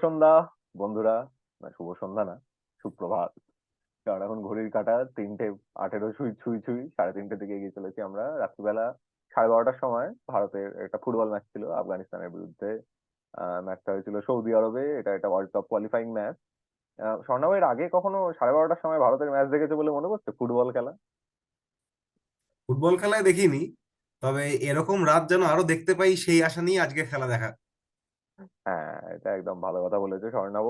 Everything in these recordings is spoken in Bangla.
সন্ধ্যা বন্ধুরা। না, শুভ সন্ধ্যা না, সুপ্রভাত। কারণ এখন ঘড়ির কাঁটা 3:18 ছুঁই ছুঁই ছুঁই, 3:30 দিকে এগিয়ে চলেছি আমরা। রাত্রিবেলা 12:30টার সময় ভারতের একটা ফুটবল ম্যাচ ছিল আফগানিস্তানের বিরুদ্ধে। ম্যাচটা হয়েছিল সৌদি আরবে। এটা এটা ওয়ার্ল্ড কাপ কোয়ালিফাইং ম্যাচ। স্বর্ণাব, এর আগে কখনো 12:30টার সময় ভারতের ম্যাচ দেখেছে বলে মনে করছে ফুটবল খেলা? ফুটবল খেলায় দেখিনি। তবে এরকম রাত যেন আরো দেখতে পাই সেই আশা নিয়ে আজকে খেলা দেখা। হ্যাঁ, এটা একদম ভালো কথা বলেছে স্বর্ণাব।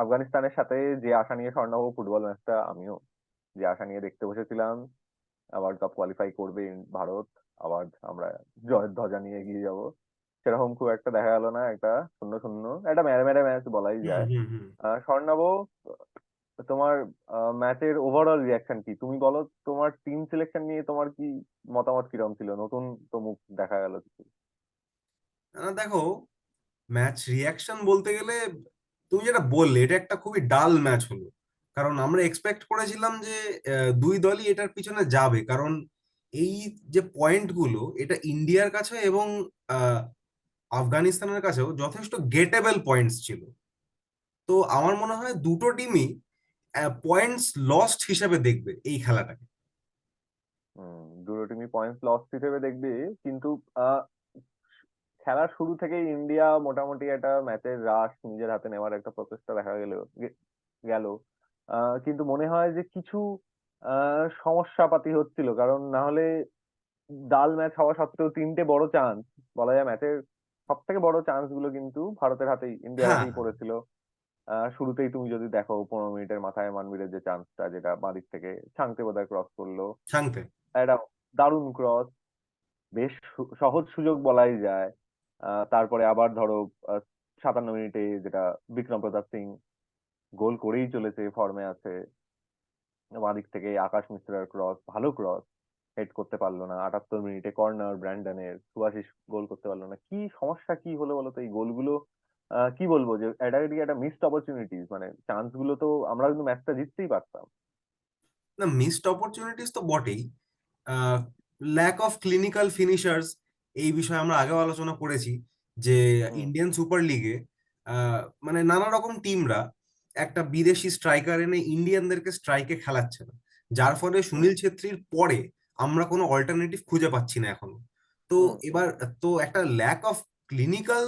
আফগানিস্তানের সাথে যে আশা নিয়ে স্বর্ণাব ফুটবল ম্যাচটা, আমিও যে আশা নিয়ে দেখতে বসেছিলাম, ওয়ার্ল্ড কাপ কোয়ালিফাই করবে ভারত, আবার আমরা জয়ের ধ্বজা নিয়ে এগিয়ে যাব, সেরকম খুব একটা দেখা গেল না। একটা শূন্য শূন্য, একটা মেরে মেরে ম্যাচ বলাই হুম যায়। হুম হুম স্বর্ণাব, তোমার ম্যাচের ওভারঅল রিয়াকশন কি তুমি বলো? তোমার টিম সিলেকশন নিয়ে তোমার কি মতামত কিরকম ছিল? নতুন তো মুখ দেখা গেল কিছু। দেখো, ম্যাচ রিয়াকশন বলতে গেলে তুমি যেটা বললে এটা একটা খুবই ডাল ম্যাচ হলো। কারণ আমরা এক্সপেক্ট করেছিলাম যে দুই দলই এটার পিছনে যাবে, কারণ এই যে পয়েন্ট গুলো এটা ইন্ডিয়ার কাছে এবং আহ, আফগানিস্তানের কাছেও যথেষ্ট গেটেবল পয়েন্টস ছিল। তো আমার মনে হয় দুটো টিমই পয়েন্টস লস্ট হিসেবে দেখবে এই খেলাটাকে। দুটো টিমই পয়েন্টস লস হিসেবে দেখবে, কিন্তু আহ, খেলার শুরু থেকেই ইন্ডিয়া মোটামুটি একটা ম্যাচের রাশ নিজের হাতে নেওয়ার একটা প্রচেষ্টা দেখা গেল। কিন্তু মনে হয় যে কিছু সমস্যাপাতি হচ্ছিল, কারণ না হলে ডাল ম্যাচ হওয়া সত্ত্বেও তিনটে বড় চান্স, বলা যায় ম্যাচের সব থেকে বড় চান্স গুলো কিন্তু ভারতের হাতেই, ইন্ডিয়ার হ্যাঁ হাতেই হ্যাঁ, পড়েছিল। শুরুতেই তুমি যদি দেখো 15 মিনিটের মাথায় মানবীরের যে চান্সটা, যেটা বাঁ দিক থেকে ছাংতে বোধহয় ক্রস করলো, শান্তে। একটা দারুণ ক্রস, বেশ সহজ সুযোগ বলাই যায়। তারপরে আবার ধরো 57 মিনিটে যেটা বিক্রম প্রতাপ সিং গোল করেই চলেছে, ফর্মে আছে। বাঁ দিক থেকে আকাশ মিশ্রার ক্রস, ভালো ক্রস, হেড করতে পারলো না। 78 মিনিটে কর্নার ব্র্যান্ডনের, সুভাশিস গোল করতে পারলো না। কি সমস্যা কি হলো বলো তো এই গোলগুলো? কি বলবো, যে এটা কি একটা মিসড অপরচুনিটিস, মানে চান্স গুলো তো আমরা কিন্তু ম্যাচটা জিততেই পারতাম। না, মিসড অপরচুনিটিস তো বটেই। ল্যাক অফ ক্লিনিক্যাল ফিনিশার্স, এই বিষয়ে আমরা আগেও আলোচনা করেছি যে হুম। ইন্ডিয়ান সুপার লিগে মানে নানা রকম টিমরা একটা বিদেশি স্ট্রাইকার এনে ইন্ডিয়ানদেরকে স্ট্রাইকে খেলাচ্ছে না, যার ফলে হুম। সুনীল ছেত্রীর পরে আমরা কোনো অল্টারনেটিভ খুঁজে পাচ্ছি না এখনো। তো হুম। এবার তো একটা ল্যাক অফ ক্লিনিক্যাল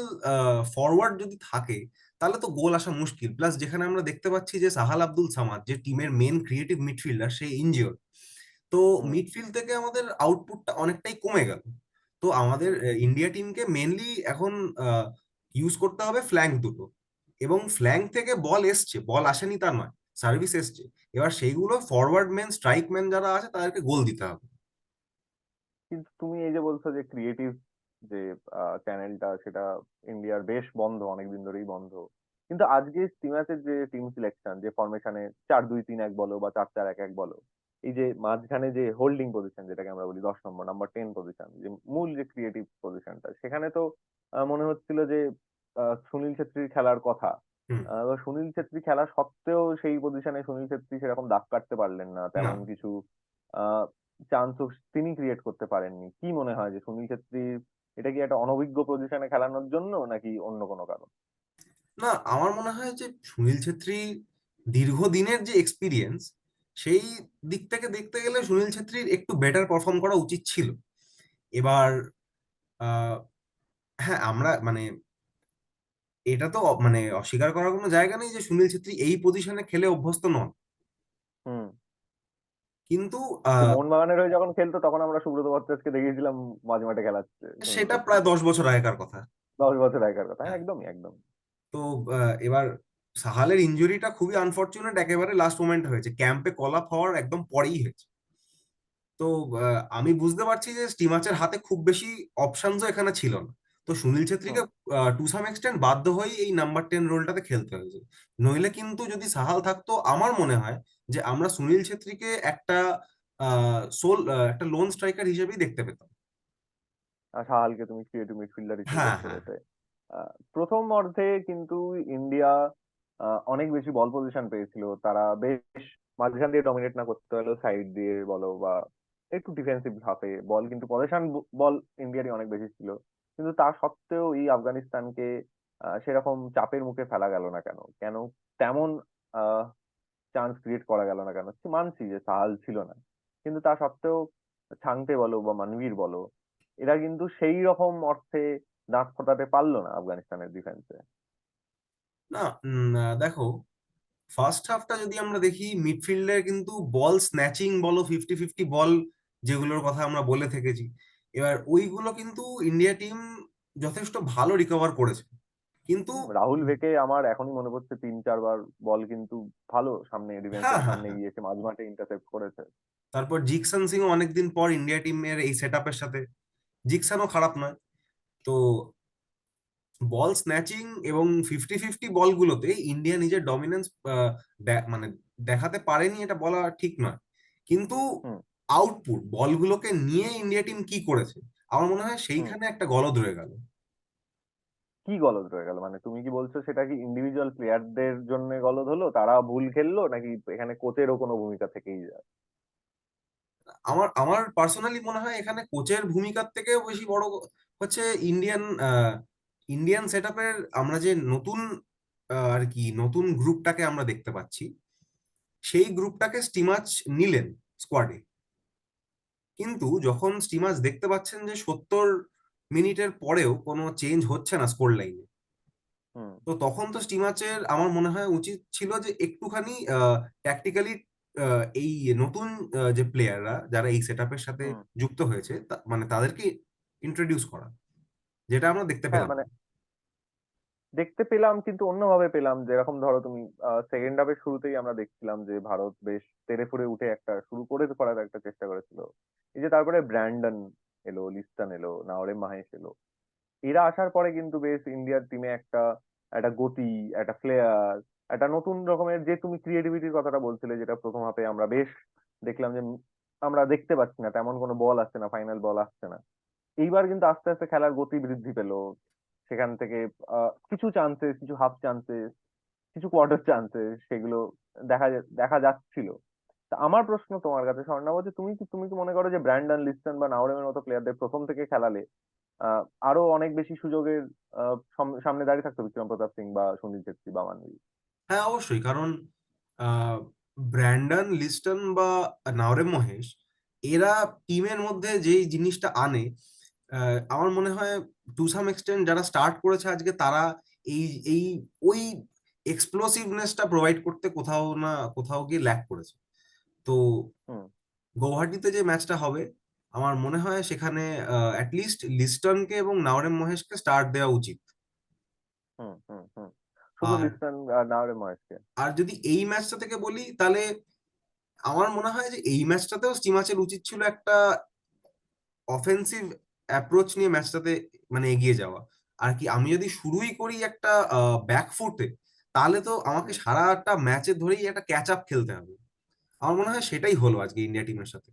ফরওয়ার্ড যদি থাকে তাহলে তো গোল আসা মুশকিল। প্লাস যেখানে আমরা দেখতে পাচ্ছি যে সাহাল আব্দুল সামাদ, যে টিমের মেন ক্রিয়েটিভ মিডফিল্ডার, সে ইনজিওর। তো হুম। মিডফিল্ড থেকে আমাদের আউটপুটটা অনেকটাই কমে গেল। তো আমাদের ইন্ডিয়া টিমকে মেনলি এখন ইউজ করতে হবে ফ্ল্যাঙ্ক দুটো, এবং ফ্ল্যাঙ্ক থেকে বল এসছে, বল আসেনি তা নয়, সার্ভিস এসছে। এবার সেইগুলো ফরওয়ার্ড ম্যান, স্ট্রাইক ম্যান যারা আছে তাদেরকে গোল দিতে হবে। কিন্তু তুমি এই যে বলছো যে ক্রিয়েটিভ যে চ্যানেলটা, সেটা ইন্ডিয়ার বেশ বন্ধ, অনেকদিন ধরেই বন্ধ। কিন্তু আজকে ম্যাচের যে টিম সিলেকশন, যে ফরমেশনে 4-2-3-1 বলো বা 4-4-1-1 বলো, এই যে মাঝখানে যে হোল্ডিং পজিশন, যেটাকে আমরা বলি 10 নম্বর, নাম্বার 10 পজিশন, যে মূল যে ক্রিয়েটিভ পজিশনটা, সেখানে তো মনে হচ্ছিল যে সুনীল ছেত্রীর খেলার কথা। হুম। এবার সুনীল ছেত্রী খেলা সত্ত্বেও সেই পজিশনে সুনীল ছেত্রী সেরকম দাগ কাটতে পারলেন না, না তেমন কিছু চান্সও তিনি ক্রিয়েট করতে পারেননি। কি মনে হয় যে সুনীল ছেত্রী, এটা কি একটা অনভিজ্ঞ পজিশনে খেলানোর জন্য, নাকি অন্য কোনো কারণ? না, আমার মনে হয় যে সুনীল ছেত্রী দীর্ঘদিনের যে এক্সপিরিয়েন্স, সেই দিক থেকে দেখতে গেলে সুনীল ছেত্রীর একটু বেটার পারফর্ম করা উচিত ছিল। এবার আহ, হ্যাঁ, আমরা মানে এটা তো মানে অস্বীকার করার কোনো জায়গা নেই যে সুনীল ছেত্রী এই পজিশনে খেলে অভ্যস্ত নন। হুম। কিন্তু তো আহ, মোহনবাগানের হয়ে যখন খেলতো তখন আমরা সুব্রত ভট্টাচার্যকে দেখিয়েছিলাম মাঝে মাঠে খেলাচ্ছে সুনীল সেটা প্রায় ছেত্রীকে। 10 বছর আগেকার কথা। 10 বছর আগেকার কথা, হ্যাঁ, হ্যাঁ। একদমই একদম। তো এবার সাহালের ইনজুরিটা খুবই আনফরচুনেট, একেবারে লাস্ট মোমেন্টে হয়েছে, ক্যাম্পে কল আপ হওয়ার একদম পরেই হয়েছে। তো আমি বুঝতে পারছি যে স্টিমাচের হাতে খুব বেশি অপশনসও এখানে ছিল না। তো সুনীল ছেত্রীকে হুম। টু সাম এক্সটেন্ট বাধ্য হয়েই এই নাম্বার 10 রোলটাতে খেলতে হয়েছে। নইলে কিন্তু যদি সাহাল থাকতো আমার মনে হয় যে আমরা সুনীল ছেত্রীকে একটা একটা লোন স্ট্রাইকার হিসেবেই দেখতে পেতাম। আর সাহালকে তুমি ক্রিয়েটিভ মিডফিল্ডার হিসেবে হ্যাঁ দেখতে হ্যাঁ। পেতে। প্রথম অর্ধে কিন্তু ইন্ডিয়া অনেক বেশি বল পজিশন পেয়েছিল। তারা বেশ মাঝখান দিয়ে ডমিনেট না করতে হলেও সাইড দিয়ে বলো বা একটু ডিফেন্সিভ হাফে বল, কিন্তু পজিশন বল ইন্ডিয়ারই অনেক বেশি ছিল। কিন্তু তা সত্ত্বেও এই আফগানিস্তানকে সেরকম চাপের মুখে ফেলা গেল না কেন? কেন তেমন চান্স ক্রিয়েট করা গেল না কেন? মানছি যে সাহাল ছিল না, কিন্তু তা সত্ত্বেও ছাংতে বলো বা মানভীর বলো, এরা কিন্তু সেই রকম অর্থে দাঁত ফোটাতে পারলো না আফগানিস্তানের ডিফেন্সে। না, দেখো, ফার্স্ট হাফটা যদি আমরা দেখি, মিডফিল্ডে কিন্তু বল স্ন্যাচিং বলো, 50-50 বল যেগুলোর কথা আমরা বলে থেকেছি, এবার ওইগুলো কিন্তু ইন্ডিয়া টিম যথেষ্ট ভালো রিকভার করেছে। কিন্তু রাহুল বেকে আমার এখনই মনে পড়ছে 3-4 বার বল কিন্তু ভালো সামনে হ্যাঁ, ডিফেন্সের হ্যাঁ, সামনে হ্যাঁ, গিয়েছে, মাঝমাঠে ইন্টারসেপ্ট করেছে। তারপর জিকসন সিং অনেকদিন পর ইন্ডিয়া টিমের এই সেট আপের সাথে, জিকসনও খারাপ নয়। তো বল স্ন্যাচিং এবং 50-50 বলগুলোতে ইন্ডিয়া নিজের ডমিনেন্স মানে দেখাতে পারেনি, এটা বলা ঠিক নয়। কিন্তু হুম। আউটপুট বলগুলোকে নিয়ে ইন্ডিয়া টিম কি করেছে, আমার মনে হয় হুম। সেইখানে একটা গলদ রয়ে গেল। কি গলদ রয়ে গেল মানে? তুমি কি বলছো সেটা কি ইন্ডিভিজুয়াল প্লেয়ারদের জন্য গলদ হলো, তারা ভুল খেললো, নাকি এখানে কোচেরও কোনো ভূমিকা থেকেই যায়? আমার আমার পার্সোনালি মনে হয় এখানে কোচের ভূমিকার থেকেও বেশি বড় হচ্ছে ইন্ডিয়ান ইন্ডিয়ান সেট আপের, আমরা যে নতুন আর কি নতুন গ্রুপটাকে আমরা দেখতে পাচ্ছি, সেই গ্রুপটাকে স্টিমাচ নিলেন স্কোয়াডে। কিন্তু যখন স্টিমাচ দেখতে পাচ্ছেন যে 70 মিনিটের পরেও কোনো চেঞ্জ হচ্ছে না স্কোর লাইনে, হুম। তো তখন তো স্টিমাচের আমার মনে হয় উচিত ছিল যে একটুখানি ট্যাকটিক্যালি এই নতুন যে প্লেয়াররা যারা এই সেট আপের সাথে হুম। যুক্ত হয়েছে, মানে তাদেরকে ইন্ট্রোডিউস করা, যেটা আমরা দেখতে হ্যাঁ পেলাম মানে না। দেখতে পেলাম, কিন্তু অন্যভাবে পেলাম। যেরকম ধরো তুমি সেকেন্ড হাফের শুরুতেই আমরা দেখছিলাম যে ভারত বেশ তেড়ে ফুড়ে উঠে একটা শুরু করে করার একটা চেষ্টা করেছিল। এই যে তারপরে ব্র্যান্ডন এলো, লিস্টন এলো, নাওরেম মাহেশ এলো, এরা আসার পরে কিন্তু বেশ ইন্ডিয়ার টিমে একটা একটা গতি, একটা ফ্লেয়ার, একটা নতুন রকমের, যে তুমি ক্রিয়েটিভিটির কথাটা বলছিলে, যেটা প্রথম হাফে আমরা বেশ দেখলাম যে আমরা দেখতে পাচ্ছি না, তেমন কোনো বল আসছে না, ফাইনাল বল আসছে না। এইবার কিন্তু আস্তে আস্তে খেলার গতি বৃদ্ধি পেলো। সেখান থেকে কিছু চান্সেস, কিছু হাফ চান্সেস, কিছু কোয়ার্টার চান্সেস, সেগুলো দেখা যাচ্ছিল। তা আমার প্রশ্ন তোমার কাছে স্বর্ণাব, যে তুমি কি মনে করো যে ব্র্যান্ডন লিস্টন বা নাওরেমের মতো প্লেয়ারদের প্রথম থেকে খেলালে আরো অনেক বেশি সুযোগের সামনে দাঁড়িয়ে থাকতো বিক্রম প্রতাপ সিং বা সুনীল ছেত্রী বা মানবী? হ্যাঁ, অবশ্যই, কারণ আহ, ব্র্যান্ডন লিস্টন বা নাওরেম মহেশ, এরা টিমের মধ্যে যেই জিনিসটা আনে, আমার মনে হয় টু সাম এক্সটেন্ট যারা স্টার্ট করেছে আজকে তারা এই এই ওই এক্সপ্লোসিভনেসটা প্রোভাইড করতে কোথাও না কোথাও গিয়ে ল্যাক করেছে। তো হুম। গৌহাটিতে যে ম্যাচটা হবে, আমার মনে হয় সেখানে অ্যাটলিস্ট লিস্টনকে এবং নাওরেম মহেশকে স্টার্ট দেওয়া উচিত। হুম। হুম। হুম। শুধু আর লিস্টন আর নাওরেম মহেশকে? আর যদি এই ম্যাচটা থেকে বলি, তাহলে আমার মনে হয় যে এই ম্যাচটাতেও স্টিমাচের উচিত ছিল একটা অফেন্সিভ অ্যাপ্রোচ নিয়ে ম্যাচটাতে মানে এগিয়ে যাওয়া। আর কি, আমি যদি শুরুই করি একটা ব্যাকফুটে, তাহলে তো আমাকে হুম। সারাটা ম্যাচের ধরেই একটা ক্যাচ আপ খেলতে হবে। আমার মনে হয় সেটাই হলো আজকে ইন্ডিয়া টিমের সাথে।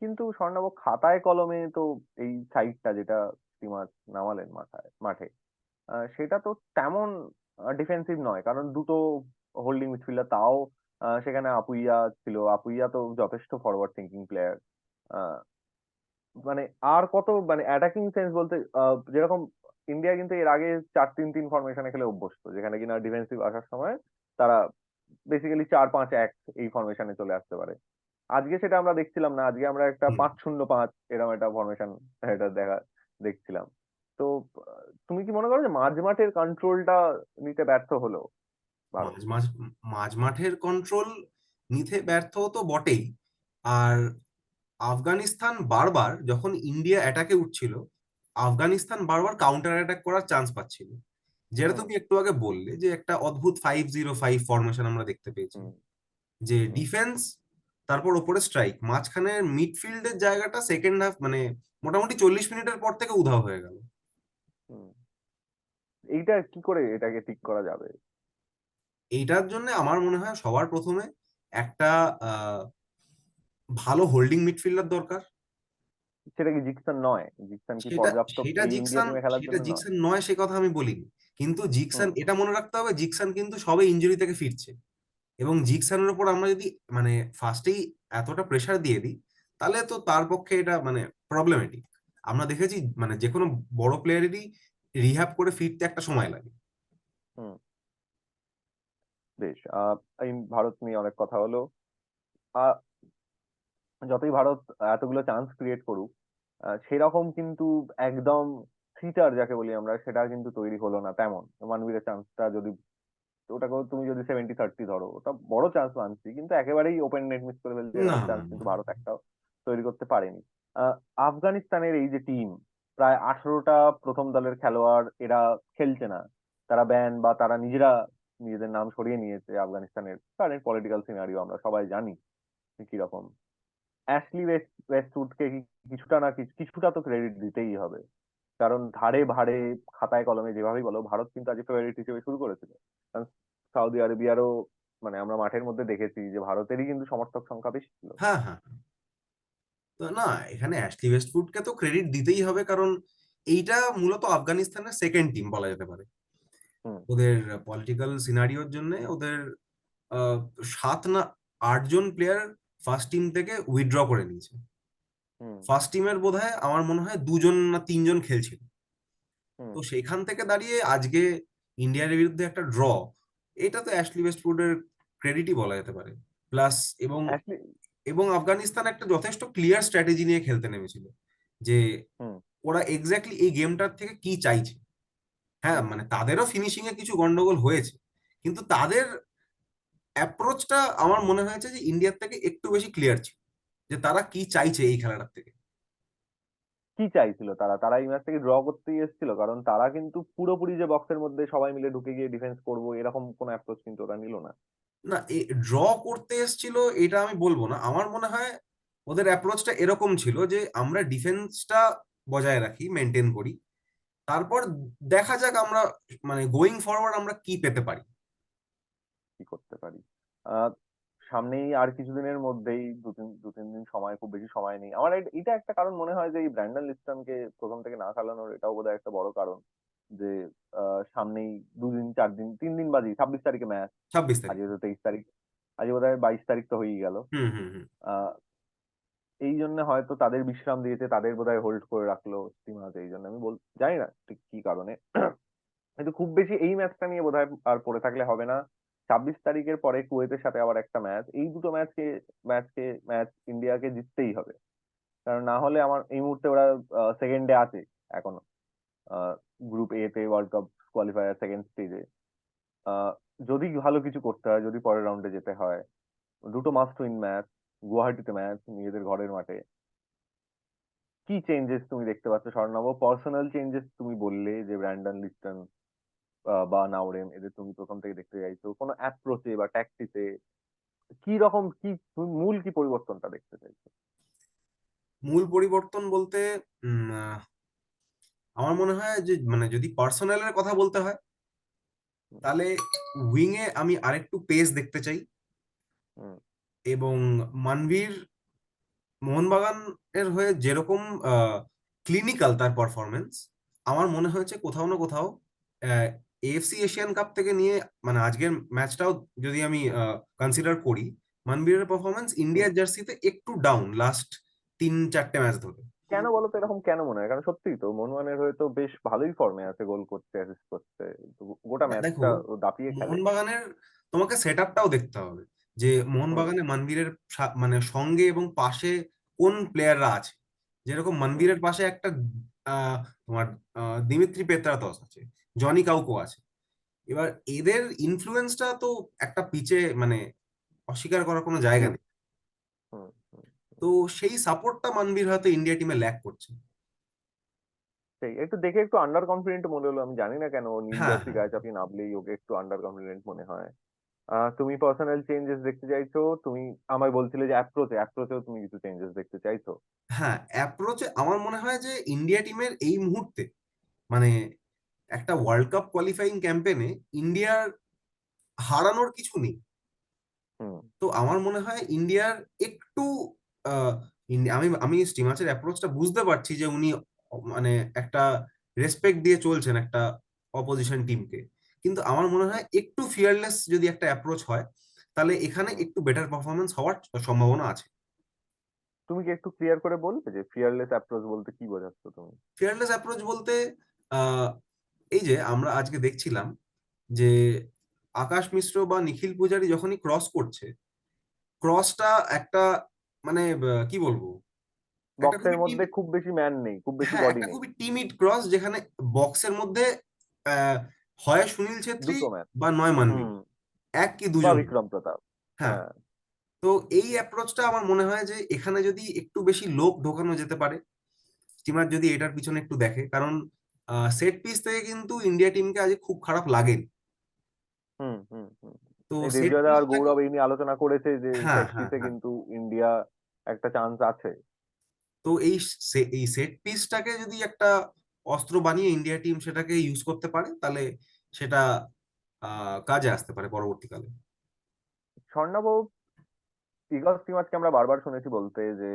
কিন্তু স্বর্ণাব, খাতায় কলমে তো এই সাইডটা যেটা স্টিমার নামালেন মাঠে, সেটা তো তেমন ডিফেন্সিভ নয়, কারণ দুটো হোল্ডিং মিডফিল্ডার, তাও সেখানে আপুইয়া ছিল। আপুইয়া তো যথেষ্ট ফরওয়ার্ড থিঙ্কিং প্লেয়ার। মানে আর কত মানে অ্যাটাকিং সেন্স বলতে, যেরকম ইন্ডিয়া কিন্তু এর আগে 4-3-3 ফরমেশনে খেলে অভ্যস্ত, যেখানে কিনা ডিফেন্সিভ আসার সময় তারা বেসিক্যালি 4-5-1 এই ফরমেশনে চলে আসতে পারে। আজকে সেটা আমরা দেখছিলাম না, আজকে আমরা একটা হুম। 5-0-5 এরকম একটা ফরমেশন এটা দেখছিলাম। তো তুমি কি মনে করো যে মাঝ মাঠের কন্ট্রোলটা নিতে ব্যর্থ হলো ভারত? মাঝ মাঝ মাঝ মাঠের কন্ট্রোল নিতে ব্যর্থ তো বটেই। আর আফগানিস্তান বারবার যখন ইন্ডিয়া অ্যাটাকে উঠছিল, আফগানিস্তান বারবার কাউন্টার অ্যাটাক করার চান্স পাচ্ছিল, যেটা হুম। তুমি একটু আগে বললে যে একটা অদ্ভুত 5-0-5 ফরমেশন আমরা দেখতে পেয়েছি, হুম। যে হুম। ডিফেন্স, তারপর ওপরে স্ট্রাইক, মাঝখানে মিডফিল্ডের জায়গাটা সেকেন্ড হাফ মানে মোটামুটি 40 মিনিটের পর থেকে উধাও হয়ে গেল। হুম। এইটা কি করে এটাকে ঠিক করা যাবে? এইটার জন্য আমার মনে হয় সবার প্রথমে একটা আহ, ভালো হোল্ডিং মিডফিল্ডার দরকার। সেটা কি জিকসন নয়? জিকসন কি সেটা পর্যাপ্ত সেটা এই ইন্ডিয়া জিকসান টিমে খেলার সেটা জন্য নয়? জিকসান নয়, সে কথা আমি বলিনি। কিন্তু জিকসান, হুম। এটা মনে রাখতে হবে, জিকসান কিন্তু সবে ইনজুরি থেকে ফিরছে। এবং জিকসানের উপর আমরা যদি মানে ফার্স্টেই এতটা প্রেসার দিয়ে দিই, তাহলে তো তার পক্ষে এটা মানে প্রবলেমেটিক। আমরা দেখেছি মানে যে কোনো বড় প্লেয়ারেরই রিহ্যাব করে ফিরতে একটা সময় লাগে। হুম। বেশ, এই ভারত নিয়ে অনেক কথা হলো। আহ যতই ভারত এতগুলো চান্স ক্রিয়েট করুক, সেরকম কিন্তু একদম থ্রিটার যাকে বলি আমরা, সেটা কিন্তু তৈরি হলো না তেমন। মানবীরের চান্সটা যদি, ওটাকেও তুমি যদি 70-30 ধরো, ওটা বড় চান্স মানছি, কিন্তু একেবারেই ওপেন নেট মিস করে ফেলছে না এরকম না চান্স না। কিন্তু ভারত একটাও তৈরি করতে পারেনি। আহ, আফগানিস্তানের এই যে টিম, প্রায় 18টা প্রথম দলের খেলোয়াড় এরা খেলছে না। তারা ব্যান বা তারা নিজেরা নিজেদের নাম সরিয়ে নিয়েছে। আফগানিস্তানের কারেন্ট পলিটিক্যাল সিনারিও আমরা সবাই জানি কিরকম। অ্যাশলি ওয়েস্টউডকে কিছুটা না কিছুটা তো ক্রেডিট দিতেই হবে, কারণ ধারে ভারে খাতায় কলমে যেভাবেই বলো, ভারত কিন্তু আজ ফেভারিট হিসেবে শুরু করেছিল। কারণ সৌদি আরবিয়ারও, মানে আমরা মাঠের মধ্যে দেখেছি যে ভারতেরই কিন্তু সমর্থক সংখ্যা বেশি ছিল। হ্যাঁ হ্যাঁ। তো না, এখানে অ্যাশলি ওয়েস্টউডকে তো ক্রেডিট দিতেই হবে, কারণ এইটা মূলত আফগানিস্তানের সেকেন্ড টিম বলা যেতে পারে। হুম। ওদের পলিটিক্যাল সিনারিওর জন্য ওদের আহ, 7 না 8 জন প্লেয়ার ফার্স্ট টিম থেকে উইথড্র করে নিয়েছে। হুম। ফার্স্ট টিমের বোধহয় আমার মনে হয় 2 জন না 3 জন খেলছিল। হুম। তো সেইখান থেকে দাঁড়িয়ে আজকে ইন্ডিয়ার বিরুদ্ধে একটা ড্র, এটা তো অ্যাশলি ওয়েস্টউডের ক্রেডিটই বলা যেতে পারে। প্লাস এবং অ্যাশলি। এবং আফগানিস্তান একটা যথেষ্ট ক্লিয়ার স্ট্র্যাটেজি নিয়ে খেলতে নেমেছিল, যে হুম। ওরা এক্স্যাক্টলি এই গেমটার থেকে কি চাইছে। হ্যাঁ, হুম। মানে তাদেরও ফিনিশিং এ কিছু গন্ডগোল হয়েছে, কিন্তু তাদের অ্যাপ্রোচটা আমার মনে হয়েছে যে ইন্ডিয়ার থেকে একটু বেশি ক্লিয়ার ছিল, যে তারা কি চাইছে এই খেলাটার থেকে। কি চাইছিল তারা? তারা এই ম্যাচ থেকে ড্র করতেই এসেছিল, কারণ তারা কিন্তু পুরোপুরি যে বক্সের মধ্যে সবাই মিলে ঢুকে গিয়ে ডিফেন্স করবো এরকম কোনো অ্যাপ্রোচ কিন্তু ওরা নিল না। না, ড্র করতে এসেছিল এটা আমি বলবো না। আমার মনে হয় ওদের অ্যাপ্রোচটা এরকম ছিল যে আমরা ডিফেন্সটা বজায় রাখি, মেনটেন করি, তারপর দেখা যাক আমরা মানে গোয়িং ফরওয়ার্ড আমরা কি পেতে পারি। কি করতে পারি। আহ সামনেই আর কিছুদিনের মধ্যেই দু তিন দিন সময়, খুব বেশি সময় নেই আমার। এটা একটা কারণ মনে হয় যে এই ব্র্যান্ডন লিস্টনকে প্রথম থেকে না খেলানোর, এটাও বোধহয় একটা বড় কারণ। যে সামনেই 2 দিন 4 দিন 3 দিন বাদে 26 তারিখে ম্যাচ। 26 তারিখ। আজকে তো 23 তারিখ, আজকে বোধহয় 22 তারিখ তো হয়েই গেল। হুম হুম হুম। আহ এই জন্য হয়তো তাদের বিশ্রাম দিয়েছে, তাদের বোধহয় হোল্ড করে রাখলো স্টিমার, এই জন্য আমি জানি না ঠিক কি কারণে। কিন্তু খুব বেশি এই ম্যাচটা নিয়ে বোধহয় আর পড়ে থাকলে হবে না। 26 তারিখের পরে কুয়েতের সাথে আবার একটা ম্যাচ, এই দুটো ম্যাচ ইন্ডিয়াকে জিততেই হবে। কারণ না হলে আমার এই মুহূর্তে ওরা সেকেন্ডে আছে এখনো, গ্রুপ এ তে ওয়ার্ল্ড কাপ কোয়ালিফায়ার সেকেন্ড স্টেজে। যদি ভালো কিছু করতে হয়, যদি পরের রাউন্ডে যেতে হয়, দুটো মাস্ট উইন ম্যাচ, গুয়াহাটিতে ম্যাচ, নিজেদের ঘরের মাঠে। কি চেঞ্জেস তুমি দেখতে পাচ্ছ স্বর্ণাভ? পার্সোনাল চেঞ্জেস তুমি বললে যে ব্র্যান্ডন লিস্টন বা নাওরেম, এদের তুমি প্রথম থেকে দেখতে চাইছো কোনো অ্যাপ্রোচে বা ট্যাকটিসে? কি রকম, কি তুমি মূল কি পরিবর্তনটা দেখতে চাইছো? মূল পরিবর্তন বলতে আমার মনে হয় যে মানে যদি পার্সোনালের কথা বলতে হয়, হুম। তাহলে উইং এ আমি আরেকটু পেস দেখতে চাই। হুম। এবং মানভীর মোহনবাগান এর হয়ে যেরকম ক্লিনিক্যাল তার পারফরমেন্স, আমার মনে হয়েছে কোথাও না কোথাও এএফসি এশিয়ান কাপ থেকে নিয়ে মানে আজকের ম্যাচটাও যদি আমি কনসিডার করি, মানভীরের পারফরমেন্স হুম। ইন্ডিয়ার জার্সিতে একটু ডাউন লাস্ট 3-4টে ম্যাচ ধরে। কেন বলো তো এরকম কেন মনে হয়? কারণ সত্যিই তো মোহনবাগানের হয়ে তো বেশ ভালোই ফর্মে আছে, গোল করছে, অ্যাসিস্ট করছে, তো গোটা না দেখো, ম্যাচটা ও দাপিয়ে খেলে। মোহনবাগানের তোমাকে সেট আপটাও দেখতে হবে, যে হুম। মোহনবাগানে মনবীরের মানে সঙ্গে এবং পাশে কোন প্লেয়াররা আছে। যেরকম হুম। মনবীরের পাশে একটা তোমার দিমিত্রি পেত্রাতস আছে, জনি কাউকো আছে। এবার এদের ইনফ্লুয়েন্সটা তো একটা পিচে মানে অস্বীকার করার কোনো জায়গা হিউজ। নেই। হুম। হুম। তো সেই সাপোর্টটা মনবীর হয়তো ইন্ডিয়া টিমে ল্যাক করছে। সেই একটু দেখে একটু আন্ডার কনফিডেন্ট মনে হলো। আমি জানি না কেন ও নীল হ্যাঁ জার্সি হ্যাঁ গায়ে চাপিয়ে নামলেই ওকে একটু আন্ডার কনফিডেন্ট মনে হয়। তুমি পার্সোনাল চেঞ্জেস দেখতে চাইছো? তুমি আমায় বলছিলে যে অ্যাপ্রোচেও তুমি কিছু চেঞ্জেস দেখতে চাইছো? হ্যাঁ। অ্যাপ্রোচে আমার মনে হয় যে ইন্ডিয়া টিমের এই মুহূর্তে মানে একটা ওয়ার্ল্ড কাপ কোয়ালিফাইং ক্যাম্পেনে ইন্ডিয়ার হারানোর কিছু নেই। হুম। তো আমার মনে হয় ইন্ডিয়ার একটু আহ, আমি আমি স্টিমাচের অ্যাপ্রোচটা বুঝতে পারছি যে উনি মানে একটা রেসপেক্ট দিয়ে চলছেন একটা অপোজিশন টিমকে, কিন্তু আমার মনে হয় একটু ফিয়ারলেস যদি একটা অ্যাপ্রোচ হয়, তাহলে এখানে হুম। একটু বেটার পারফরমেন্স হওয়ার সম্ভাবনা আছে। তুমি কি একটু ক্লিয়ার করে বলবে যে ফিয়ারলেস অ্যাপ্রোচ বলতে কি বোঝাচ্ছ তুমি? ফিয়ারলেস অ্যাপ্রোচ বলতে আহ, এই যে আমরা আজকে দেখছিলাম যে আকাশ মিশ্র বা নিখিল পূজারি যখনই ক্রস করছে, ক্রসটা একটা মানে কি বলবো, একটা বক্সের খুবই মধ্যে খুব বেশি ম্যান নেই, খুব বেশি হ্যাঁ, বডি একটা নেই। খুবই টিমিড ক্রস, যেখানে বক্সের মধ্যে আহ, হয় সুনীল ছেত্রী দুটো ম্যান। বা নয় মান্না, হুম। এক কি বা দুজন হবে। বিক্রম প্রতাপ। হ্যাঁ, হ্যাঁ। তো এই অ্যাপ্রোচটা আমার মনে হয় যে এখানে যদি একটু বেশি লোক ঢোকানো যেতে পারে, স্টিমার যদি এটার পিছনে একটু দেখে, কারণ সেট পিস থেকে কিন্তু ইন্ডিয়া টিমকে আজ খুব খারাপ লাগেনি। হুম হুম হুম। তো এই সেট দেবজয় দা আর পিসটাকে, গৌরব এই নিয়ে আলোচনা করেছে যে হ্যাঁ সেট হ্যাঁ পিসে হ্যাঁ, কিন্তু ইন্ডিয়া একটা চান্স আছে। তো এই সেট পিসটাকে যদি একটা অস্ত্র বানিয়ে ইন্ডিয়া টিম সেটাকে ইউজ করতে পারে, তাহলে সেটা কাজে আসতে পারে পরবর্তীকালে। স্বর্ণাবও ইগলস টিম আজকে আমরা বারবার শুনেছি বলতে যে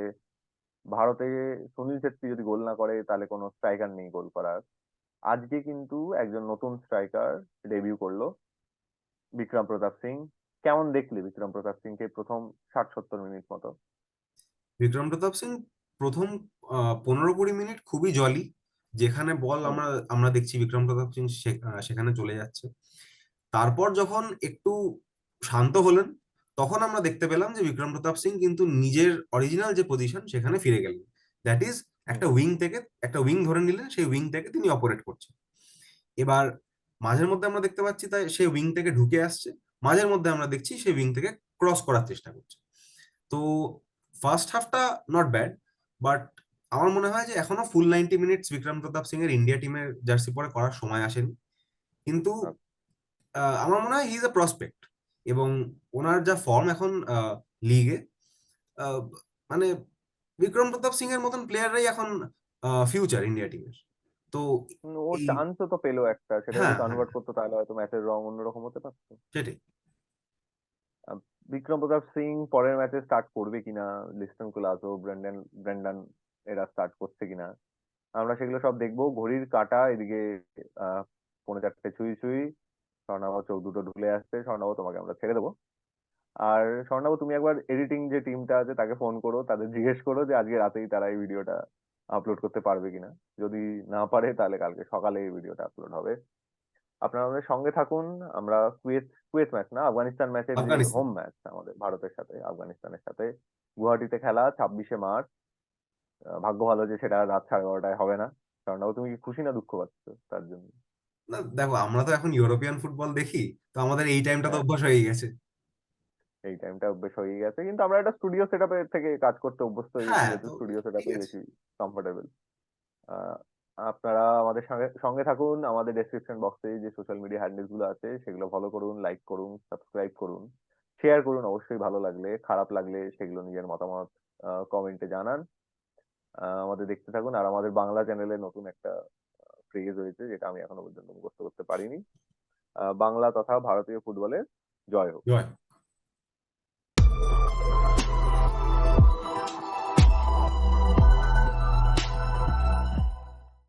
ভারতে সুনীল ছেত্রী যদি গোল না করে তাহলে কোনো স্ট্রাইকার নেই গোল করার। আজকে কিন্তু একজন নতুন স্ট্রাইকার ডেবিউ করলো, বিক্রম প্রতাপ সিং। কেমন দেখলি বিক্রম প্রতাপ সিংকে প্রথম 60-70 মিনিট মতো? বিক্রম প্রতাপ সিং প্রথম 15-20 মিনিট খুবই জলি, যেখানে বল হুম আমরা আমরা দেখছি বিক্রম প্রতাপ সিং সেখানে চলে যাচ্ছে। তারপর যখন একটু শান্ত হলেন, তখন আমরা দেখতে পেলাম যে বিক্রম প্রতাপ সিং কিন্তু নিজের অরিজিনাল যে পজিশন সেখানে ফিরে গেলেন। দ্যাট ইজ, হুম একটা উইং থেকে, একটা উইং ধরে নিলেন, সেই উইং থেকে তিনি অপারেট করছেন। এবার মাঝের মধ্যে আমরা দেখতে পাচ্ছি তাই সে উইং থেকে ঢুকে আসছে, মাঝের মধ্যে আমরা দেখছি সে উইং থেকে ক্রস করার চেষ্টা করছে। তো ফার্স্ট হাফটা নট ব্যাড, বাট আমার মনে হয় যে এখনো ফুল 90 মিনিটস বিক্রম প্রতাপ সিং এর ইন্ডিয়া টিমের জার্সি পরে করার সময় আসেনি। কিন্তু আচ্ছা। আমার মনে হয় হি ইজ এ প্রসপেক্ট, এবং ওনার যা ফর্ম এখন লিগে, মানে বিক্রম প্রতাপ সিং এর মতন প্লেয়াররাই এখন ফিউচার ইন্ডিয়া টিমের। তো ও এই, চান্সও তো পেলো একটা, সেটা যদি হ্যাঁ হ্যাঁ, কনভার্ট করতো তাহলে হয়তো ম্যাচের রং অন্যরকম হতে পারতো। সেটাই। আহ, বিক্রম প্রতাপ সিং পরের ম্যাচে স্টার্ট করবে কিনা, লিস্টন কুলাসো, ব্রেন্ডন ব্রেন্ডন এরা স্টার্ট করছে কিনা, আমরা সেগুলো সব দেখবো। ঘড়ির কাঁটা এদিকে আহ 4:45 ছুঁই ছুঁই। স্বর্ণাব চোখ দুটো ঢুলে আসছে। স্বর্ণাব তোমাকে আমরা ছেড়ে দেবো। আর স্বর্ণাব তুমি একবার এডিটিং যে টিমটা আছে তাকে ফোন করো, তাদের জিজ্ঞেস করো যে আজকে রাতেই তারা এই ভিডিওটা আপলোড করতে পারবে কিনা। যদি না পারে তাহলে কালকে সকালে এই ভিডিওটা আপলোড হবে। আপনারা আমাদের সঙ্গে থাকুন। আমরা কুয়েত কুয়েত ম্যাচ না, আফগানিস্তান ম্যাচের যে আফগানিস্তান। হোম ম্যাচ আমাদের ভারতের সাথে আফগানিস্তানের সাথে, গুয়াহাটিতে খেলা 26শে মার্চ। ভাগ্য ভালো যে সেটা রাত 12:30টায় হবে না। কারণ তুমি কি খুশি না দুঃখ পাচ্ছ তার জন্য? না দেখো, আমরা তো এখন ইউরোপিয়ান ফুটবল দেখি, তো আমাদের এই টাইমটা তো হ্যাঁ, অভ্যাস হয়ে গেছে। এই টাইমটা অভ্যেস হয়ে গেছে, কিন্তু আমরা একটা স্টুডিও সেট আপে থেকে কাজ করতে অভ্যস্ত হয়ে গেছি, হ্যাঁ, যেহেতু তো স্টুডিও সেট ঠিক আপে আছে। বেশি কমফোর্টেবল। আপনারা আমাদের সঙ্গে সঙ্গে থাকুন। আমাদের ডেসক্রিপশন বক্সে যে সোশ্যাল মিডিয়া হ্যান্ডেল গুলো আছে সেগুলো ফলো করুন, লাইক করুন, সাবস্ক্রাইব করুন, শেয়ার করুন। অবশ্যই ভালো লাগলে, খারাপ লাগলে সেগুলো নিজের মতামত কমেন্টে জানান। আমাদের দেখতে থাকুন। আর আমাদের বাংলা চ্যানেলে নতুন একটা ফ্রেজ হয়েছে যেটা আমি এখনো পর্যন্ত মুখস্থ করতে পারিনি। বাংলা তথা ভারতীয় ফুটবলের জয় হোক। জয়।